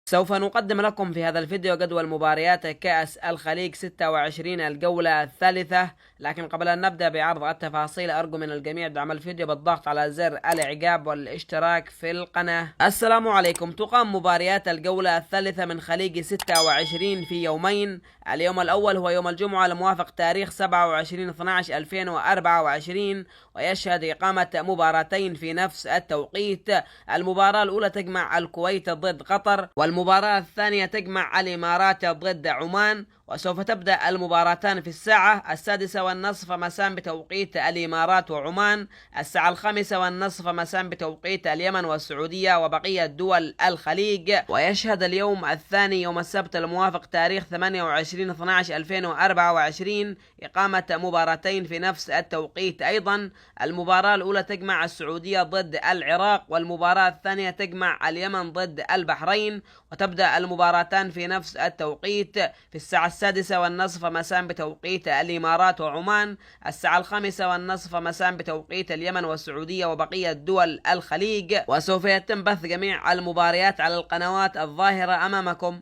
سوف نقدم لكم في هذا الفيديو جدول مباريات كأس الخليج 26 الجولة الثالثة. لكن قبل أن نبدأ بعرض التفاصيل أرجو من الجميع دعم الفيديو بالضغط على زر الإعجاب والاشتراك في القناة. السلام عليكم. تقام مباريات الجولة الثالثة من خليج 26 في يومين. اليوم الأول هو يوم الجمعة الموافق تاريخ 27/12/2024، ويشهد إقامة مباراتين في نفس التوقيت. المباراة الأولى تجمع الكويت ضد قطر، والمباراة الثانية تجمع الإمارات ضد عمان، وسوف تبدأ المباراتان في الساعة 6:30 مساء بتوقيت الإمارات وعمان، الساعة 5:30 مساء بتوقيت اليمن والسعودية وبقية دول الخليج. ويشهد اليوم الثاني يوم السبت الموافق تاريخ 28/12/2024 إقامة مباراتين في نفس التوقيت أيضا. المباراة الأولى تجمع السعودية ضد العراق، والمباراة الثانية تجمع اليمن ضد البحرين، وتبدأ المباراتان في نفس التوقيت في الساعة 6:30 مساء بتوقيت الإمارات وعمان، الساعة 5:30 مساء بتوقيت اليمن والسعودية وبقية دول الخليج. وسوف يتم بث جميع المباريات على القنوات الظاهرة أمامكم.